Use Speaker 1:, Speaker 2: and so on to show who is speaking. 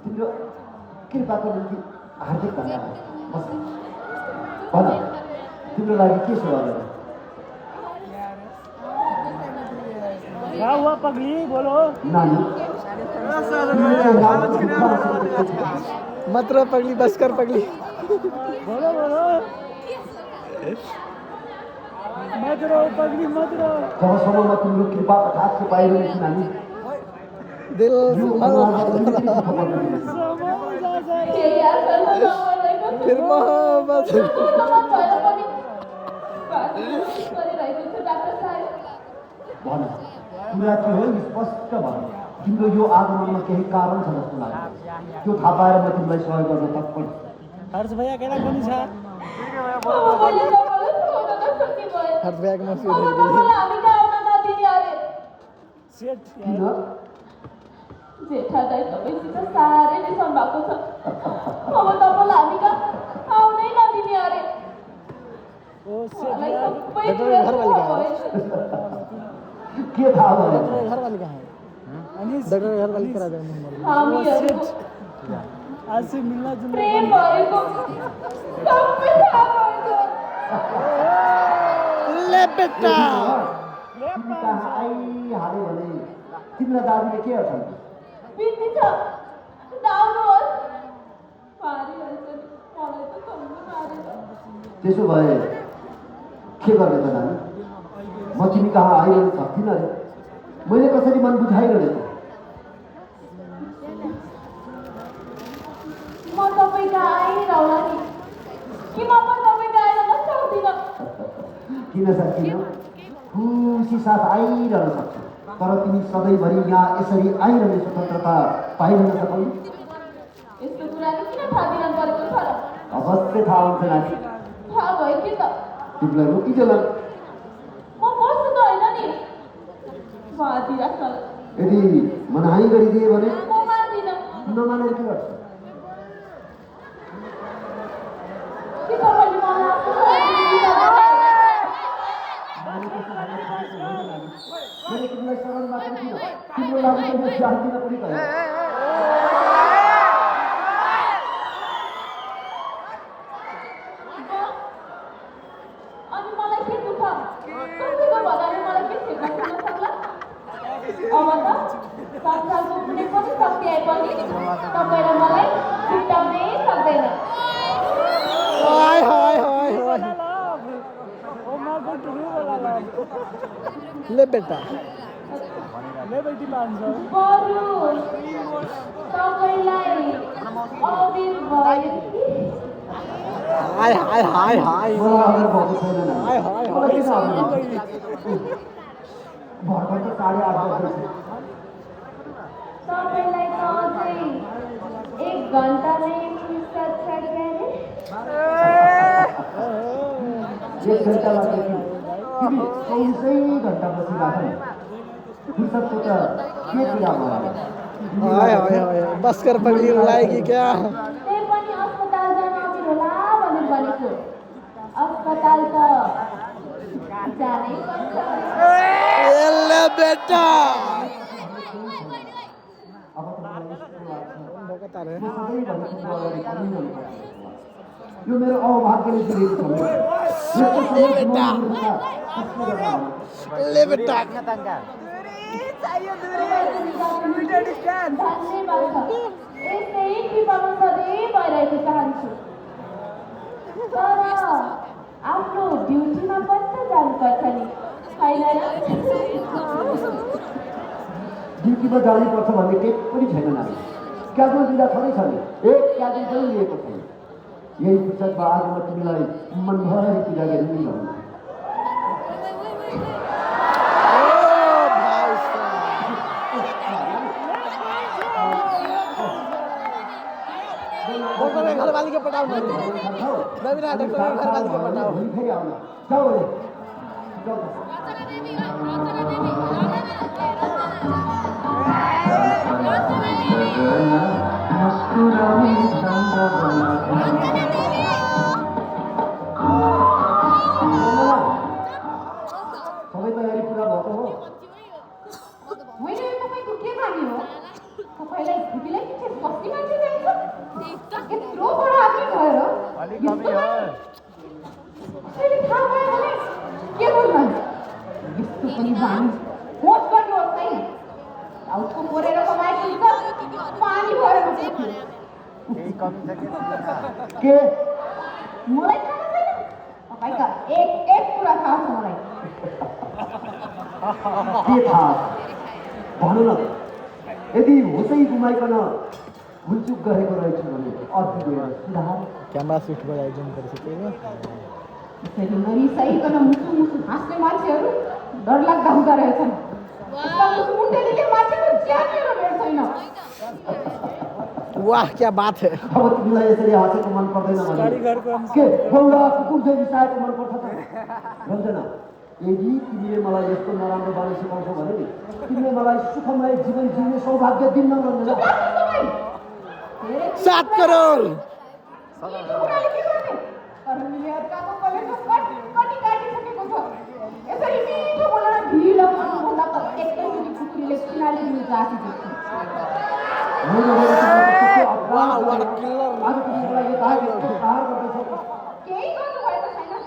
Speaker 1: तिम्रो कृपाको निम्ति हार्दिक धन्यवाद। भन तिम्रो लागि के सेवा गरौँ?
Speaker 2: क्या हुआ पगली, बोलो।
Speaker 1: नानी
Speaker 3: मत रो पगली, बस कर पगली।
Speaker 2: बोलो बोलो, मत रो पगली, मत रो।
Speaker 1: जबसम्म म तिम्रो कृपा कटाक्ष पाइरहेको छु नानी,
Speaker 3: दिल फिर मोहब्बत
Speaker 1: भन कुरा के हो स्पष्ट भन। तिम्रो यो आगमनमा केही कारण छ जस्तो लाग्छ, त्यो थाहा पाएर म तिमीलाई सहयोग गर्न तत्पर छु।
Speaker 2: हर्ष भैया केटा पनि छ।
Speaker 3: हर्ष भैया को मौसी
Speaker 2: सेट
Speaker 1: किन?
Speaker 4: जेठा दाइ तपाईँसित साह्रै रिसाउनु भएको छ। अब तपाईँलाई हामी कहाँ आउनै नदिने अरे।
Speaker 2: ओ सेट
Speaker 4: मलाई
Speaker 2: यार,
Speaker 4: सबै
Speaker 3: डॉक्टर
Speaker 4: कुरा
Speaker 3: घर वाली
Speaker 4: थाहा
Speaker 3: कहाँ है?
Speaker 4: भएछ।
Speaker 1: के थाहा भयो?
Speaker 3: घर वाली कहाँ है?
Speaker 2: अनि
Speaker 3: डॉक्टर घर वाली करा दे मुंबई।
Speaker 4: हामीहरूको
Speaker 2: आज से मिल्ला जुल्ला
Speaker 4: प्रेम भएको सबै थाहा भएछ।
Speaker 3: ले बेटा
Speaker 1: तिमी कहाँ आइहाल्यो भने तिमीलाई दाजुले के अर्थन?
Speaker 4: बित्ती छ नआउनुहोस्। मारिहाल्छ नि, मलाई त सँगै मारेर।
Speaker 1: त्यसो भए के गर्ने त नानी? म तिमी कहाँ आइरहनु सक्दिनँ अरे। मैले कसरी मन बुझाइरहेको?
Speaker 4: म तपाईँ कहाँ आइरहला नि, कि म पनि तपाईँ कहाँ आइरहन सक्दिनँ।
Speaker 1: किन सक्दिनँ? खुसी साथ आइरहन सक्छु, तर तिमी सधैँभरि यहाँ यसरी आइरहने स्वतन्त्रता पाइरहन सकौँ।
Speaker 4: यस्तो कुराले किन थाहा दिनु परेको छ र?
Speaker 1: अवश्य थाहा हुन्छ नानी।
Speaker 4: थाहा भयो कि त
Speaker 1: तिमीलाई रोकिदेला।
Speaker 4: म बस्छु त होइन नि, माथि राख्नलाई।
Speaker 1: यदि मनाही गरिदिए भने
Speaker 4: म मान्दिनँ।
Speaker 1: नमानेर के गर्छ?
Speaker 4: कि तपाईँले मलाई आफ्नो
Speaker 1: मैले तिमीलाई शरण मात्र दिन, तिम्रो लागि त म जान दिन पनि गएँ।
Speaker 4: अनि मलाई के दुःख? कसैको भनाले मलाई के सिकाउनु नसक्ला? अब त संसारको कुनै पनि शक्ति आए पनि तपाईँ र मलाई छुट्याउनै सक्दैन।
Speaker 3: हाय हाय हाय हाय
Speaker 2: ओ मां को टुरु वाला लाभ।
Speaker 3: ले बेटा
Speaker 2: ले बेटी 500।
Speaker 4: बरु तपाईँलाई अबिर भयो कि?
Speaker 3: हाय हाय हाय हाय
Speaker 1: मलाई अगर भएको छैन नानी।
Speaker 3: हाय हाय
Speaker 1: मलाई किन
Speaker 3: हाय
Speaker 1: आउनु? भर्खर त 8:30 बज्दैछ।
Speaker 4: तपाईँलाई त अझै 1 घन्टा नै फुर्सद छ क्यारे?
Speaker 1: 1 घन्टा लाग्छ कि? तिमी 24 घन्टा बसिरहेको नि। फुर्सदको त के कुरा भयो?
Speaker 3: हाय हाय हाय बस कर पगली, रुलाएगी क्या?
Speaker 4: त्यही पनि अस्पताल जान अघि होला भनेर भनेको। अस्पताल त जानै पर्छ।
Speaker 3: ले बेटा
Speaker 1: अब त मलाई यस्तो लाग्छ,
Speaker 3: बता
Speaker 1: म
Speaker 3: रहे
Speaker 1: सधैँ भने तिम्रो अगाडि कहिल्यै नपर्छ। यो मेरो अभाग्यले दिएको छ। यस्तो समय गुमाउनु कसले गर्दा होला?
Speaker 3: ले बेटा
Speaker 4: धन्यवाद छ। यस्तै कृपामा सधैँ भइरहेको चाहन्छु। तर आफ्नो ड्युटीमा पनि त जानुपर्छ नि, होइन र?
Speaker 1: ड्युटीमा जानुपर्छ भन्ने केही पनि छैन नानी। क्याजुअल दिँदा छँदै छ नि, एक क्याजुअल पनि लिएको छैन। यही फुर्सदमा आज म तिमीलाई मनभरि पूजा गरिदिनु भन्छु।
Speaker 3: डॉक्टर के घर वाली के पटाओ रविना डॉक्टर के घर वाली के पटाओ।
Speaker 1: फेरि आउनु। जाऊ रे। जाऊ।
Speaker 5: केही कमी छ
Speaker 1: के
Speaker 4: मलाई थाहा छैन तपाईँका एक कुरा थाहा छ मलाई
Speaker 1: के थाहा भनौँ न यदि होसै गुमाइकन भुलचुक गरेको रहेछु भने अघि गएर सुधार
Speaker 3: क्यामेरा स्विच गराइ जुम गरिसकेको
Speaker 4: त्यसैले नरिसाइकन मुसु मुसु हाँस्ने मान्छेहरू डरलाग्दा हुँदो रहेछन् उसका मुसु मुन्टेलीले मान्छेको ज्यान लिएर भेट्दैन
Speaker 3: वाह क्या बात है
Speaker 1: अब तिमीलाई यसरी हाँसेको मन पर्दैन भने
Speaker 2: कारीगरको
Speaker 1: के गौडा कुकुर चाहिँ रिसाएको मन पर्छ त भन्छ न यदि तिमीले मलाई यस्तो नराम्रो बानी सिकाउँछौ भने नि तिमीले मलाई सुखमय जीवन जिउने सौभाग्य दिन्न भन्दैन
Speaker 3: 7 करोड
Speaker 4: यसरी मिठो बोलेर ढिलो भन्दा त एकैचोटि खुकुरीले किनाले दिनु जाति देख्छु
Speaker 3: वाह वाह किलर
Speaker 1: आज तिमीलाई यो थाहा